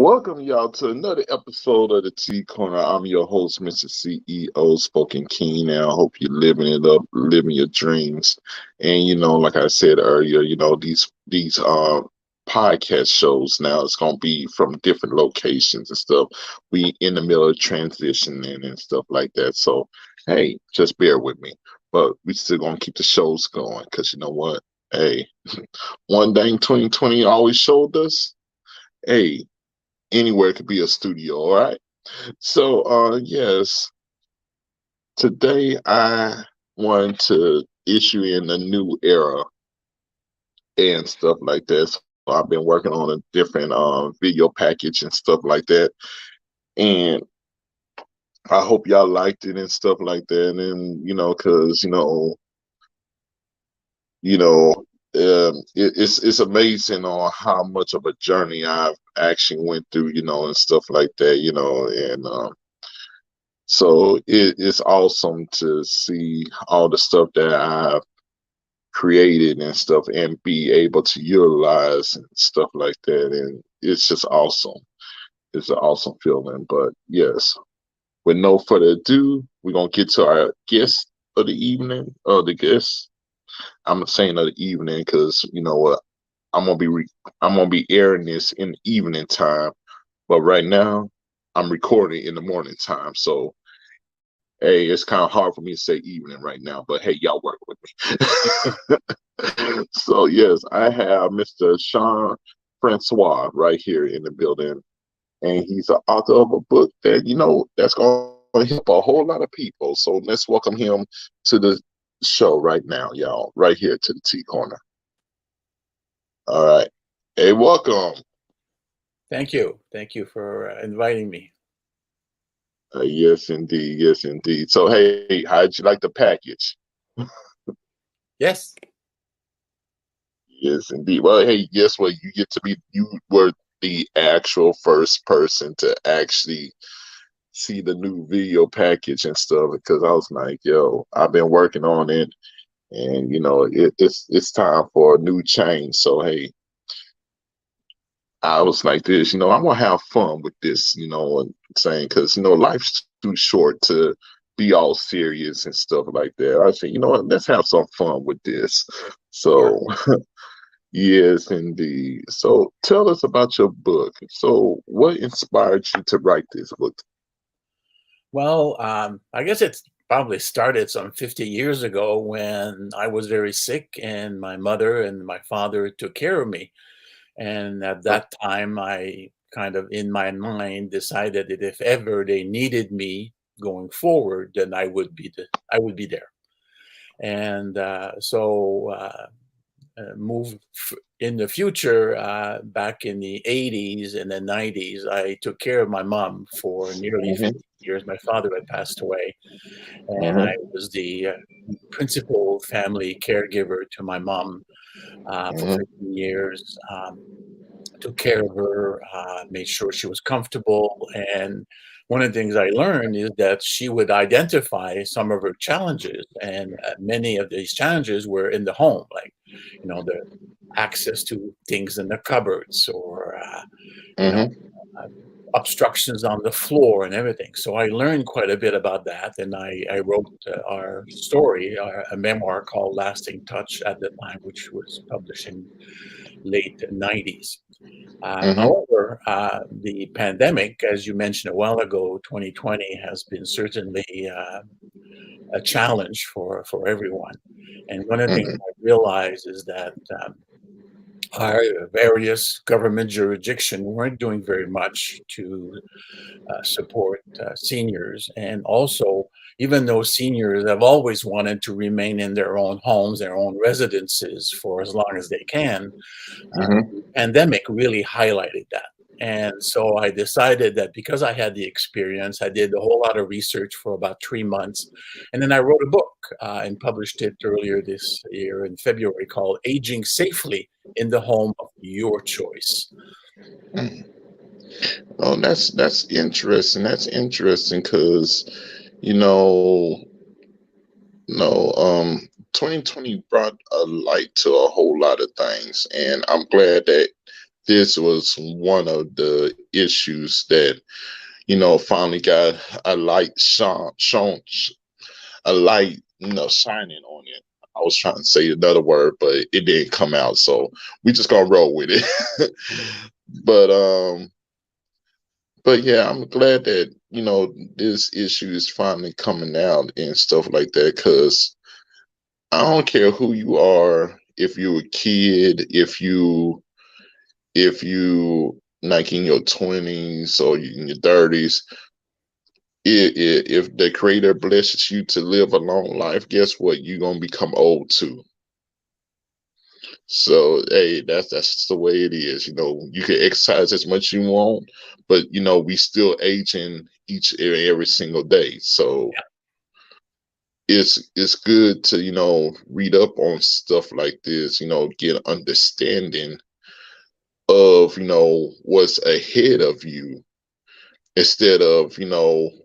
Welcome y'all to another episode of the T Corner. I'm your host, Mr. CEO Spoken King. And I hope you're living it up, living your dreams. And like I said earlier, these podcast shows now it's gonna be from different locations and stuff. We in the middle of transitioning and stuff like that. So hey, just bear with me. But we still gonna keep the shows going because you know what? Hey, one thing 2020 always showed us. Hey, anywhere could be a studio, all right? So yes, today I want to issue in a new era and stuff like that. So I've been working on a different video package and stuff like that. And I hope y'all liked it and stuff like that. And cause you know, it's amazing on how much of a journey I've actually went through, and stuff like that, and so it's awesome to see all the stuff that I've created and stuff and be able to utilize and stuff like that. And it's just awesome. It's an awesome feeling. But yes, with no further ado, we're gonna get to our guest of the evening, or the guest. I'm saying of the evening because you know what, I'm gonna be airing this in the evening time, but right now I'm recording in the morning time. So hey, it's kind of hard for me to say evening right now, but hey, y'all work with me. So yes, I have Mr. Jean-Francois right here in the building, and he's the author of a book that that's going to help a whole lot of people. So let's welcome him to the show right now, y'all, right here to the T Corner. All right, hey, welcome. Thank you. Thank you for inviting me. Yes, indeed. Yes, indeed. So hey, how'd you like the package? Yes. Yes, indeed. Well, hey, guess what? You were the actual first person to actually see the new video package and stuff because I was like, yo, I've been working on it, and it's time for a new change. So hey, I was like this, I'm gonna have fun with this, and saying because life's too short to be all serious and stuff like that. I said, what, let's have some fun with this. Sure. So yes, indeed. So tell us about your book. So what inspired you to write this book? Well, I guess it's probably started some 50 years ago when I was very sick and my mother and my father took care of me. And at Oh, that time, I kind of in my mind decided that if ever they needed me going forward, then I would be there. And move in the future, back in the 80s and the 90s, I took care of my mom for nearly hmm 50 years. My father had passed away, and I hmm was the principal family caregiver to my mom for hmm 15 years. Took care of her, made sure she was comfortable. And one of the things I learned is that she would identify some of her challenges, and many of these challenges were in the home, like the access to things in the cupboards, or you know hmm uh, obstructions on the floor and everything. So I learned quite a bit about that, and I wrote our story, a memoir called Lasting Touch at the time, which was published in late 90s. hmm However, the pandemic, as you mentioned a while ago, 2020 has been certainly a challenge for everyone. And one of the things hmm I realized is that our various government jurisdictions weren't doing very much to support seniors. And also, even though seniors have always wanted to remain in their own homes, their own residences for as long as they can, hmm the pandemic really highlighted that. And so I decided that because I had the experience, I did a whole lot of research for about 3 months. And then I wrote a book and published it earlier this year in February, called Aging Safely in the Home of Your Choice. Oh, that's interesting. That's interesting because you know, no, 2020 brought a light to a whole lot of things, and I'm glad that this was one of the issues that, finally got a light a light, shining on it. I was trying to say another word, but it didn't come out. So we just gonna roll with it. but but yeah, I'm glad that, this issue is finally coming out and stuff like that. Cause I don't care who you are, if you're a kid, if you like in your 20s or in your 30s, if the creator blesses you to live a long life, guess what? You're gonna become old too. So hey, that's the way it is. You can exercise as much as you want, but we still aging each and every single day. So it's good to read up on stuff like this. Get understanding of what's ahead of you, instead of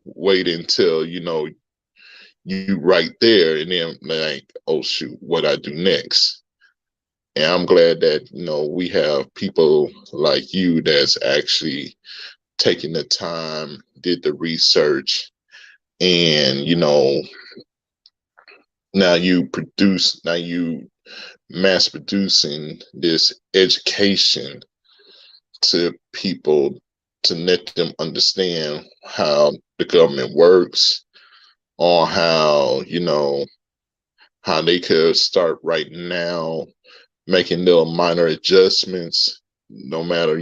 waiting till you right there and then like, oh shoot, what I do next. And I'm glad that we have people like you that's actually taking the time, did the research, and now you mass producing this education to people, to let them understand how the government works, on how they could start right now making little minor adjustments, no matter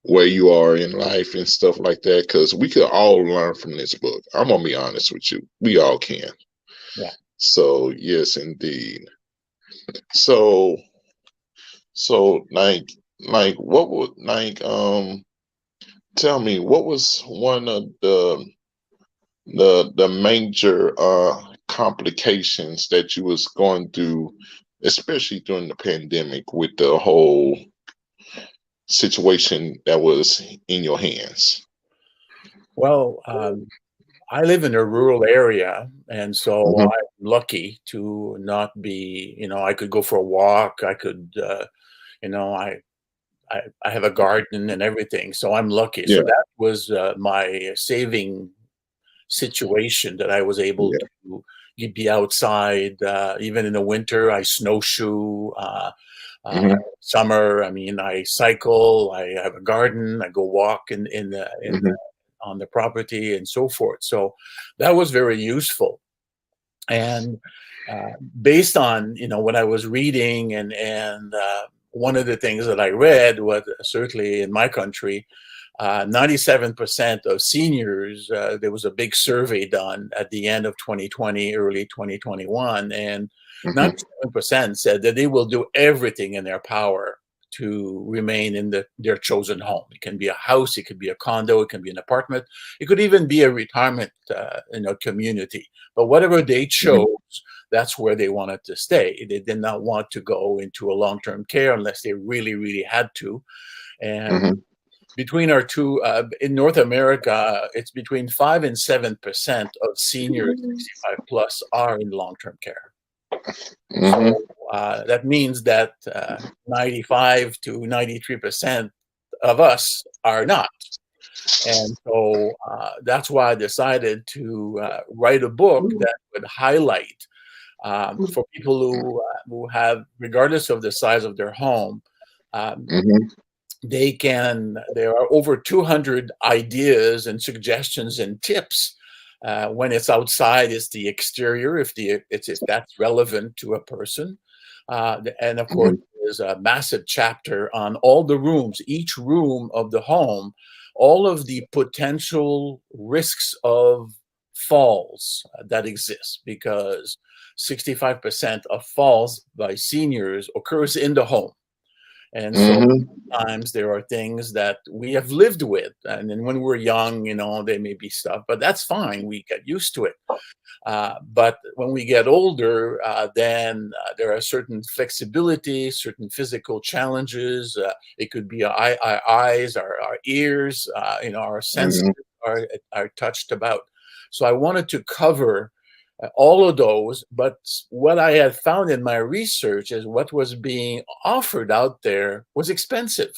where you are in life and stuff like that, because we could all learn from this book. I'm gonna be honest with you, we all can. Yeah. So yes, indeed. So so like what would tell me, what was one of the major complications that you was going through, especially during the pandemic, with the whole situation that was in your hands? Well, I live in a rural area, and so Hmm. I'm lucky to not be, I could go for a walk. I could, you know, I, I have a garden and everything, so I'm lucky. So Yeah. that was my saving situation, that I was able Yeah. to be outside, even in the winter. I snowshoe. Hmm. Summer, I mean, I cycle. I have a garden. I go walk in Hmm. on the property and so forth. So that was very useful. And based on what I was reading, and one of the things that I read was, certainly in my country, 97% of seniors, there was a big survey done at the end of 2020, early 2021, and Hmm. 97% said that they will do everything in their power to remain in their chosen home. It can be a house, it could be a condo, it can be an apartment, it could even be a retirement community. But whatever they chose, that's where they wanted to stay. They did not want to go into a long-term care unless they really, really had to. And Hmm. between our two, in North America, it's between 5 and 7% of seniors 65 plus are in long-term care. So Hmm. that means that 95 to 93% of us are not. And so that's why I decided to write a book that would highlight, for people who have, regardless of the size of their home, um, Hmm. there are over 200 ideas and suggestions and tips. When it's outside, it's the exterior, if that's relevant to a person. And of course, Hmm. there's a massive chapter on all the rooms, each room of the home, all of the potential risks of falls that exist, because 65% of falls by seniors occurs in the home. And so Hmm. sometimes there are things that we have lived with. And then when we're young, there may be stuff, but that's fine. We get used to it. But when we get older, then there are certain flexibility, certain physical challenges. It could be our eyes, our ears, our senses Hmm. are touched about. So I wanted to cover all of those. But what I had found in my research is what was being offered out there was expensive.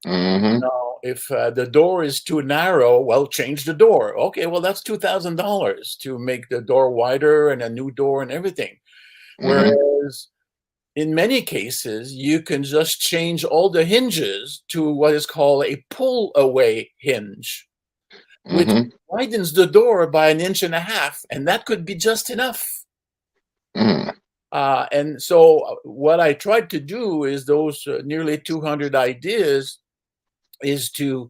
Mm-hmm. Now, if the door is too narrow, well, change the door. Okay, well, that's $2,000 to make the door wider and a new door and everything. Mm-hmm. Whereas in many cases, you can just change all the hinges to what is called a pull away hinge, which Mm-hmm. widens the door by an inch and a half, and that could be just enough. Mm-hmm. And so, what I tried to do is those nearly 200 ideas is to,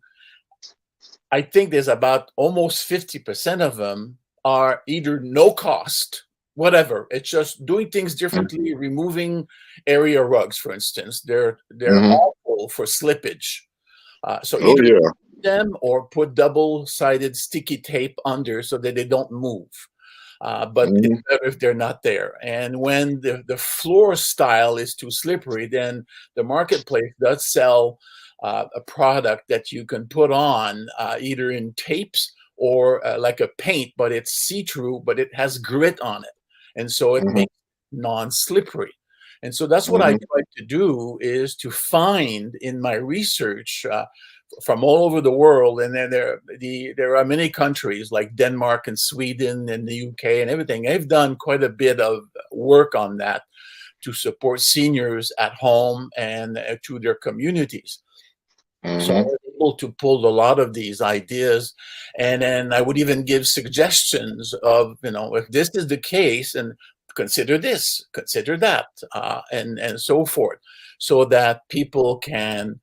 I think there's about almost 50% of them are either no cost, whatever. It's just doing things differently, removing area rugs, for instance. They're Mm-hmm. awful for slippage. So Oh either yeah. them or put double-sided sticky tape under so that they don't move. But it's Mm-hmm. better if they're not there. And when the floor style is too slippery, then the marketplace does sell a product that you can put on either in tapes or like a paint, but it's see-through, but it has grit on it. And so it Mm-hmm. makes it non-slippery. And so that's what I Mm-hmm. tried to do, is to find in my research from all over the world, and then there are many countries like Denmark and Sweden and the UK and everything. They've done quite a bit of work on that to support seniors at home and to their communities. So I Mm-hmm. was able to pull a lot of these ideas, and then I would even give suggestions of, if this is the case, and consider this, consider that, and so forth, so that people can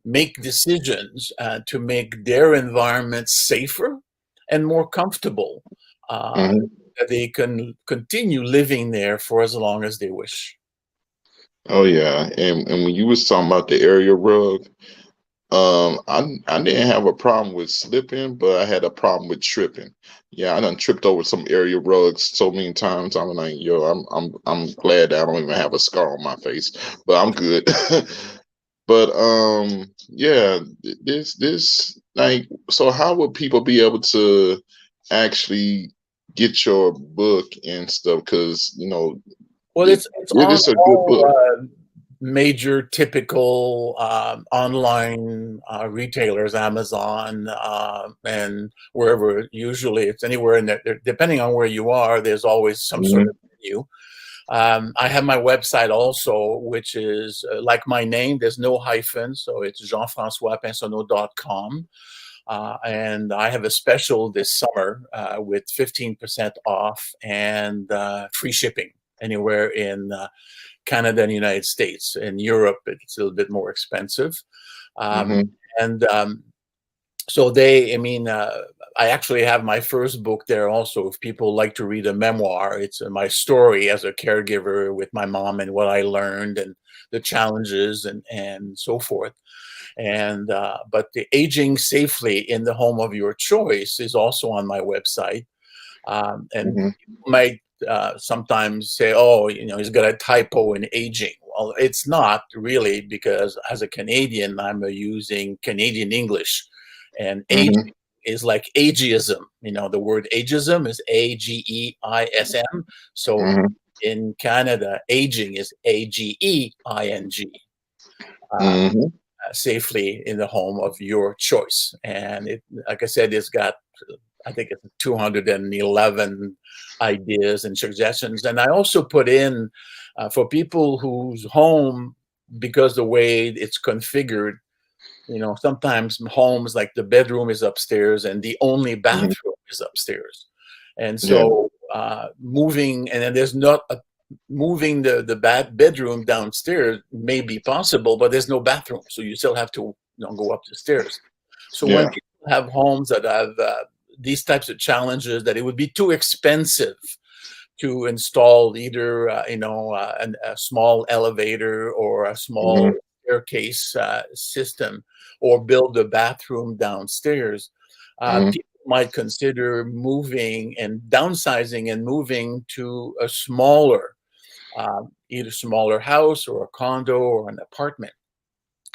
make decisions to make their environment safer and more comfortable. Uh, Mm-hmm. that they can continue living there for as long as they wish. Oh yeah. And when you was talking about the area rug, I didn't have a problem with slipping, but I had a problem with tripping. Yeah, I done tripped over some area rugs so many times. I'm like, yo, I'm glad that I don't even have a scar on my face, but I'm good. But yeah, this like, so how would people be able to actually get your book and stuff? Because Well, it it's it on is a good all book. major typical online retailers, Amazon and wherever. Usually, it's anywhere in there. Depending on where you are, there's always some sort of Hmm. menu. I have my website also, which is like my name. There's no hyphen, so it's Jean-Francois Pinsonnault.com. And I have a special this summer with 15% off and free shipping anywhere in Canada and the United States. In Europe, it's a little bit more expensive. Um, Hmm. and so they, I mean, I actually have my first book there also. If people like to read a memoir, it's my story as a caregiver with my mom and what I learned and the challenges and so forth. And but the aging safely in the home of your choice is also on my website. And Hmm. people might sometimes say, "Oh, he's got a typo in aging." Well, it's not really, because as a Canadian, I'm using Canadian English, and aging Hmm. is like ageism. The word ageism is AGEISM. So Hmm. in Canada, aging is AGEING. Hmm. Safely in the home of your choice. And it, like I said, it's got, I think it's 211 ideas and suggestions. And I also put in for people whose home, because the way it's configured, sometimes homes like the bedroom is upstairs and the only Hmm. bathroom is upstairs. And Yeah. so moving, and then there's not a, moving the bedroom downstairs may be possible, but there's no bathroom. So you still have to go up the stairs. So when Yeah. people have homes that have these types of challenges, that it would be too expensive to install either a small elevator or a small Hmm. staircase system, or build a bathroom downstairs. Hmm. People might consider moving and downsizing and moving to a smaller, either smaller house or a condo or an apartment.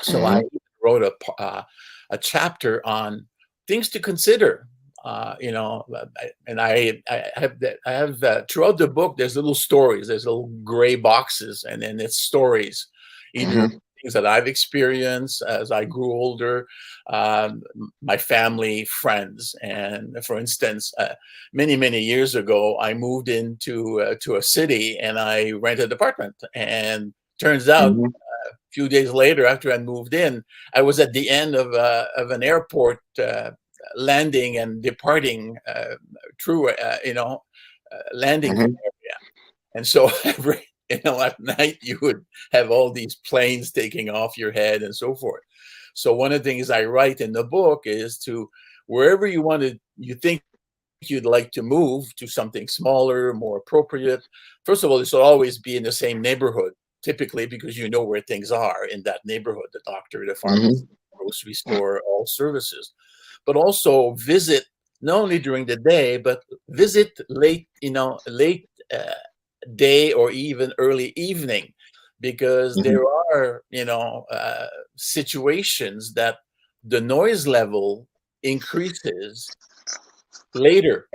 So I Hmm. wrote a chapter on things to consider And I have throughout the book, there's little stories, there's little gray boxes, and then it's stories, either Mhm. things that I've experienced as I grew older, um, my family, friends. And for instance, many years ago, I moved into to a city and I rented an apartment. And turns out, Mhm. a few days later, after I moved in, I was at the end of an airport, landing and departing through, landing Mhm. area. And so at night you would have all these planes taking off your head and so forth. So one of the things I write in the book is to wherever you think you'd like to move to something smaller, more appropriate. First of all, this will always be in the same neighborhood, typically because you know where things are in that neighborhood, the doctor, the pharmacy, Mhm. grocery store, all services. But also visit not only during the day, but visit late day or even early evening, because Mhm. there are, situations that the noise level increases later.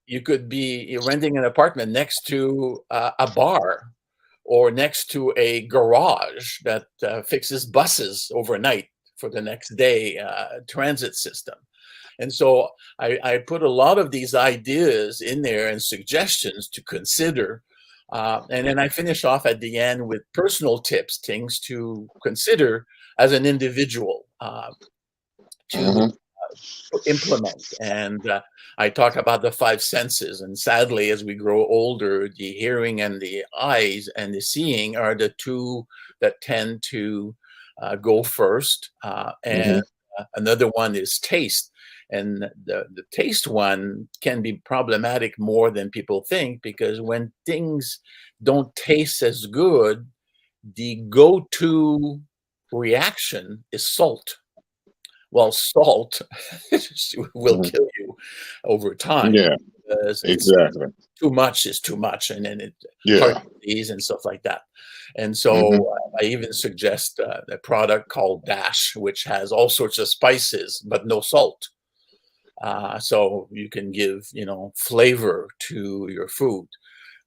You could be renting an apartment next to a bar or next to a garage that fixes buses overnight for the next day transit system. And so I put a lot of these ideas in there and suggestions to consider. And then I finish off at the end with personal tips, things to consider as an individual, to Mhm. implement. And I talk about the five senses. And sadly, as we grow older, the hearing and the eyes and the seeing are the two that tend to go first. And Mhm. another one is taste. And the taste one can be problematic more than people think, because when things don't taste as good, the go to reaction is salt. Well, salt will Mhm. kill you over time, Yeah, because it's exactly. too much is too much, and then heart Yeah. disease and stuff like that. And so Mhm. I even suggest a product called Dash, which has all sorts of spices but no salt. So you can give, flavor to your food.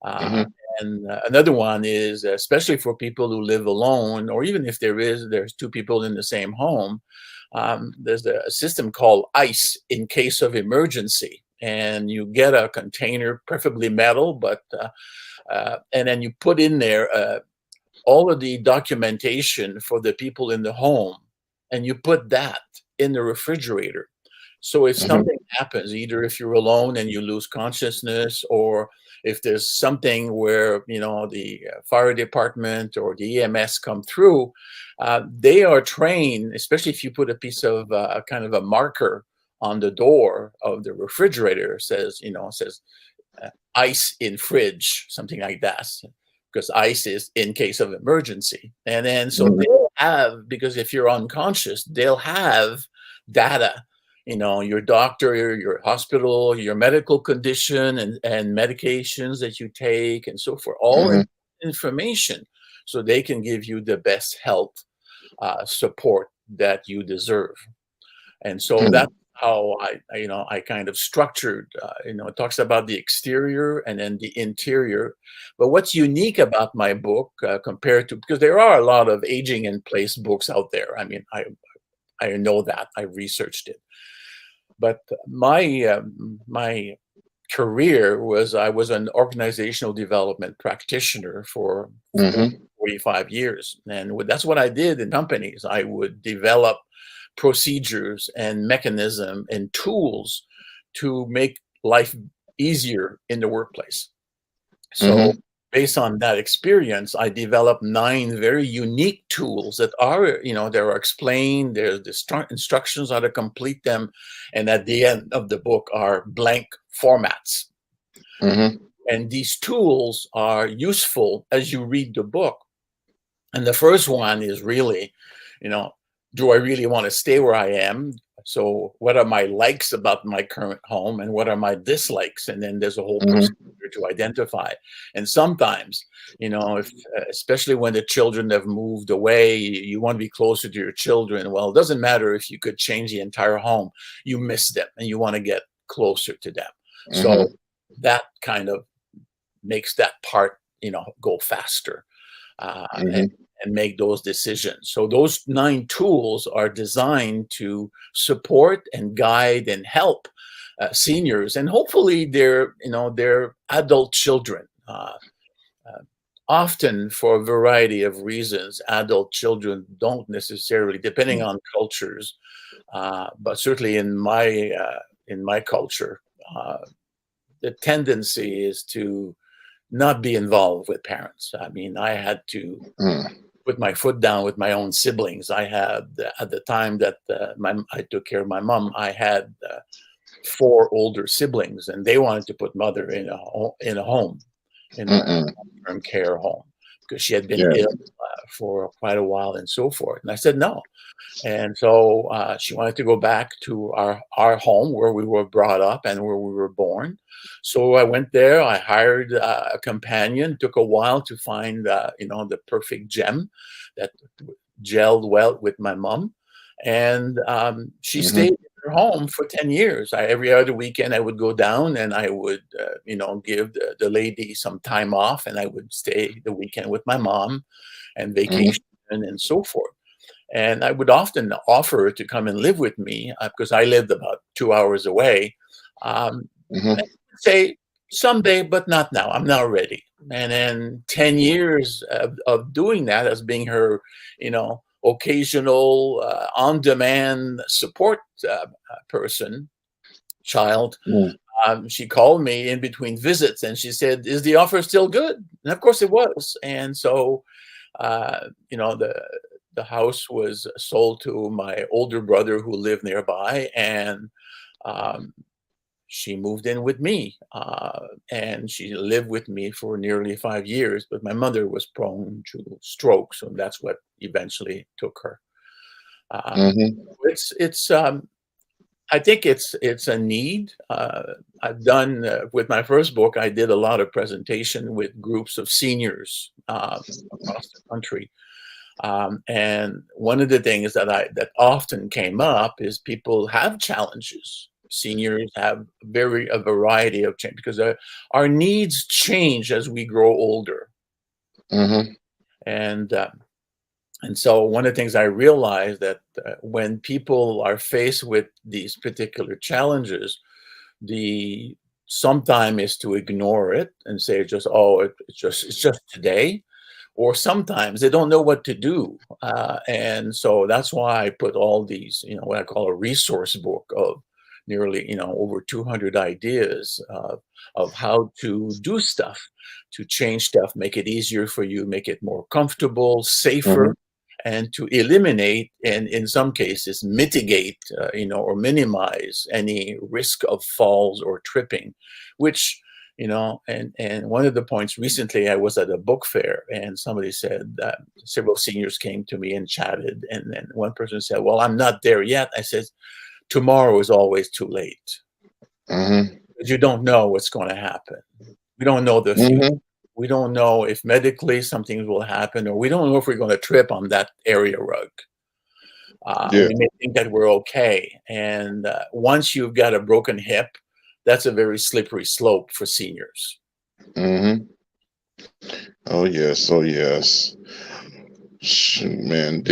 Uh, Mhm. and another one is, especially for people who live alone, or even if there's two people in the same home, there's a system called ICE, in case of emergency. And you get a container, preferably metal, and then you put in there all of the documentation for the people in the home, and you put that in the refrigerator. So if Mhm. something happens, either if you're alone and you lose consciousness, or if there's something where the fire department or the EMS come through, they are trained. Especially if you put a piece of kind of a marker on the door of the refrigerator, says ice in fridge, something like that, because ice is in case of emergency. And then so Mhm. they'll have, because if you're unconscious, they'll have data, your doctor, your hospital, your medical condition, and medications that you take and so forth, all Mhm. information, so they can give you the best health support that you deserve. And so that's Mhm. how I kind of structured. It talks about the exterior and then the interior. But what's unique about my book, compared to, because there are a lot of aging in place books out there. I mean, I know that I researched it, but my career was, I was an organizational development practitioner for Mhm. 45 years. And that's what I did in companies. I would develop procedures and mechanism and tools to make life easier in the workplace. So Mhm. based on that experience, I developed 9 very unique tools that are, they are explained, there's the instructions how to complete them, and at the end of the book are blank formats. Mhm. And these tools are useful as you read the book. And the first one is really, you know, do I really want to stay where I am? So, what are my likes about my current home and what are my dislikes? And then there's a whole procedure Mhm. to identify. And sometimes, if especially when the children have moved away, you want to be closer to your children. Well, it doesn't matter if you could change the entire home, you miss them and you want to get closer to them. So Mhm. that kind of makes that part, go faster, uh, and, Mhm. and make those decisions. So those 9 tools are designed to support and guide and help seniors, and hopefully their adult children. Uh, Often, for a variety of reasons, adult children don't necessarily, depending on cultures, but certainly in my culture, uh, the tendency is to not be involved with parents. I mean, I had to Mm. put my foot down with my own siblings. I had, at the time that I took care of my mom, I had 4 older siblings, and they wanted to put mother in a home, in a Mm-mm. long-term care home, because she had been Yeah. ill for quite a while and so forth. And I said no. And so she wanted to go back to our home where we were brought up and where we were born. So I went there. I hired a companion. Took a while to find the perfect gem that gelled well with my mom. And she stayed Mhm. in her home for 10 years. Every other weekend, I would go down and I would, give the lady some time off, and I would stay the weekend with my mom and Mhm. vacation and so forth. And I would often offer her to come and live with me because I lived about 2 hours away. And Mhm. say someday, but not now. I'm not ready. And then 10 years of doing that as being her, occasional on-demand support person, child. Mm. She called me in between visits and she said, "Is the offer still good?" And of course it was. And so the house was sold to my older brother who lived nearby, and um, she moved in with me, and she lived with me for nearly 5 years. But my mother was prone to stroke, so that's what eventually took her. Mhm. It's I think it's a need. I've done with my first book. I did a lot of presentation with groups of seniors across the country. And one of the things that often came up is people have challenges. Seniors have a variety of change because our needs change as we grow older, Mhm. and uh, and so one of the things I realized that when people are faced with these particular challenges, the sometime is to ignore it and say just, oh, it's just today, or sometimes they don't know what to do, and so that's why I put all these, what I call a resource book of nearly, over 200 ideas of how to do stuff, to change stuff, make it easier for you, make it more comfortable, safer, Mhm. and to eliminate and in some cases mitigate, or minimize any risk of falls or tripping, which, and one of the points recently, I was at a book fair and somebody said that several seniors came to me and chatted, and then one person said, "Well, I'm not there yet." I said, "Tomorrow is always too late, Mhm. because you don't know what's going to happen. We don't know the future. Mhm. We don't know if medically something will happen, or we don't know if we're going to trip on that area rug. Yeah. We may think that we're okay. And once you've got a broken hip, that's a very slippery slope for seniors." Mhm. Oh yes. Oh yes. Man,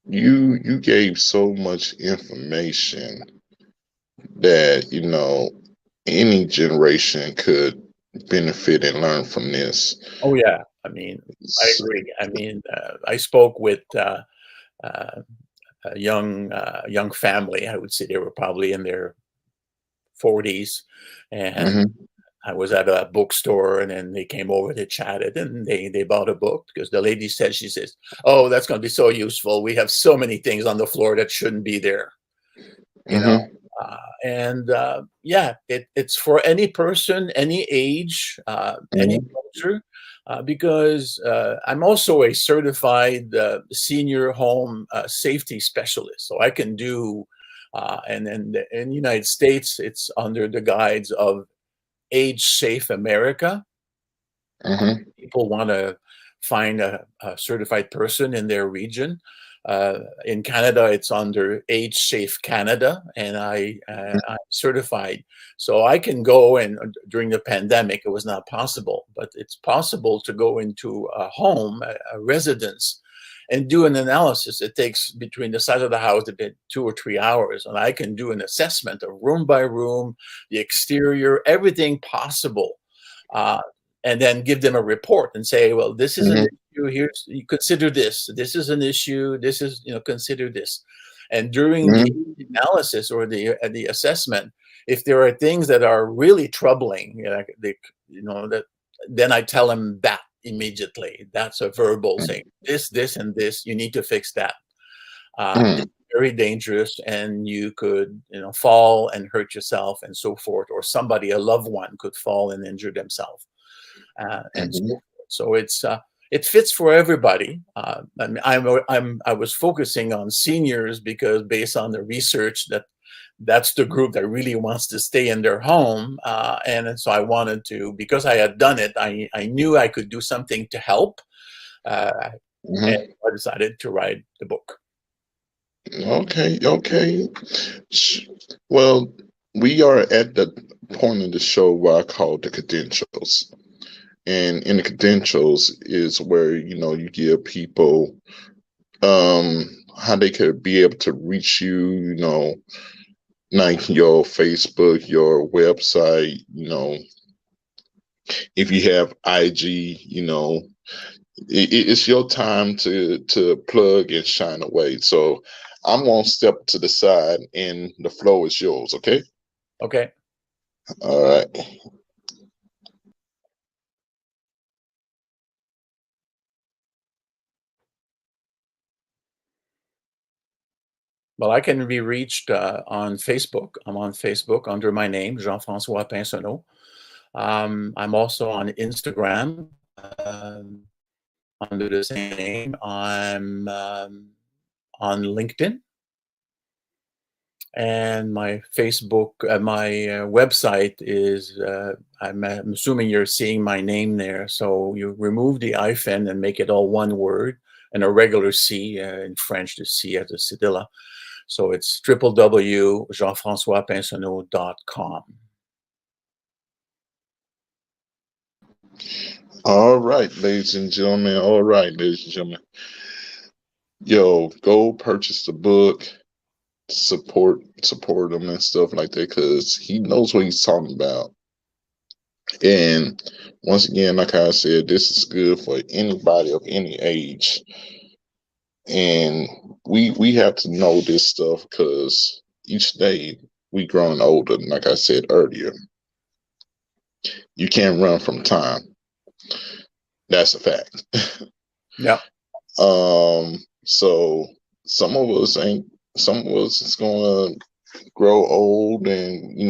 you gave so much information that any generation could benefit and learn from this. Oh, yeah. I mean, I S- agree. I mean, I spoke with uh, a young family. I would say they were probably in their 40s, and Mhm. I was at a bookstore, and then they came over, they chatted, and they bought a book because the lady said, she says, "Oh, that's going to be so useful. We have so many things on the floor that shouldn't be there." you know Mhm. and yeah, it's for any person, any age, any Mhm. culture, because I'm also a certified senior home safety specialist, so I can do, and then in the United States it's under the guides of Age Safe America. Mhm. People want to find a certified person in their region. In Canada, it's under Age Safe Canada, and I'm certified. So I can go, and during the pandemic, it was not possible, but it's possible to go into a home, a residence, and do an analysis. It takes between the size of the house, about 2 or 3 hours, and I can do an assessment of room by room, the exterior, everything possible, uh, and then give them a report and say, well, this is an Hmm. issue. Here's, you consider this. This is an issue. This is, consider this. And during the Hmm. analysis or the assessment, if there are things that are really troubling, that then I tell them that immediately. That's a verbal saying, this, and this. You need to fix that. This Hmm. is very dangerous, and you could, fall and hurt yourself, and so forth, or somebody, a loved one, could fall and injure themselves, and so Hmm. forth. So it fits for everybody. I mean, I was focusing on seniors because based on the research that's the group that really wants to stay in their home, and so I wanted to, because I had done it, I knew I could do something to help, uh, and Hmm. I decided to write the book. Okay, okay. Sh- Well, we are at the point in the show where I call the credentials. And in the credentials is where, you give people how they could be able to reach you, like your Facebook, your website, if you have IG, it's your time to plug and shine away. So I'm gonna step to the side and the floor is yours, okay? Okay. All right. Well, I can be reached on Facebook. I'm on Facebook under my name, Jean-Francois Pinsonnault. I'm also on Instagram, um, under the same name. I'm on LinkedIn, and my Facebook, my website is. I'm assuming you're seeing my name there. So you remove the hyphen and make it all one word, and a regular C, in French, the C as a cedilla. So it's www.jeanfrancoispinsonneau.com. All right, ladies and gentlemen. All right, ladies and gentlemen. Yo, go purchase the book, support him and stuff like that, because he knows what he's talking about. And once again, like I said, this is good for anybody of any age. And we have to know this stuff because each day we growing older. And like I said earlier, you can't run from time. That's a fact. Yeah. So some of us ain't. Some of us is gonna grow old, and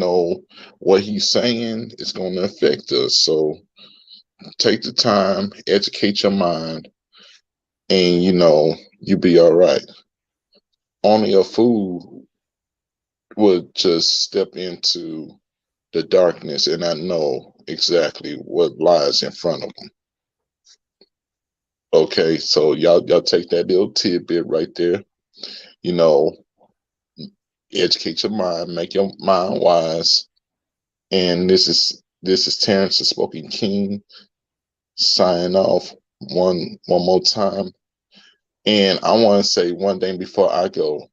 what he's saying is gonna affect us. So take the time, educate your mind, and you'll be all right. Only a fool would just step into the darkness and not know exactly what lies in front of them. Okay, so y'all take that little tidbit right there. You know, educate your mind, make your mind wise. And this is Terence Da Spoken King signing off one more time. And I want to say one thing before I go.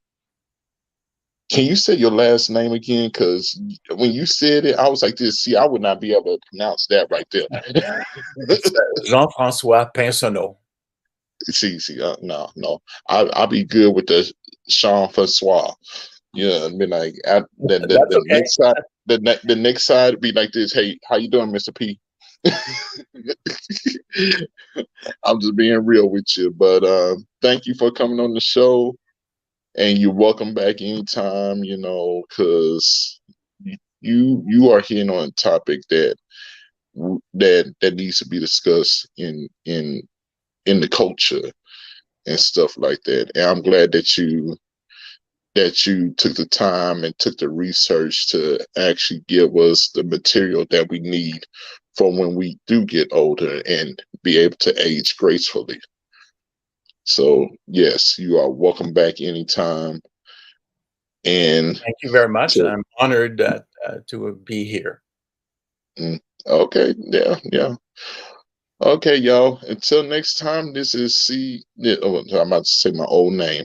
Can you say your last name again? Because when you said it, I was like, "This. See, I would not be able to pronounce that right there." It's Jean-Francois Pinsonneau. See, no, no. I'll be good with the Jean Francois. Yeah, be like That's the okay. next side, the next side be like this. Hey, how you doing, Mr. P? I'm just being real with you, but thank you for coming on the show, and you're welcome back anytime. Because you are hitting on a topic that needs to be discussed in the culture and stuff like that. And I'm glad that you took the time and took the research to actually give us the material that we need for when we do get older and be able to age gracefully. So yes, you are welcome back anytime. And Thank you very much, and to, I'm honored that to be here. mm, okay, yeah, yeah. Okay, y'all. Until next time, this is Oh, I'm about to say my old name.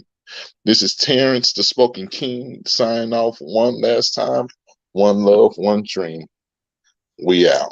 This is Terence the Spoken King. Sign off one last time. One love, one dream. We out.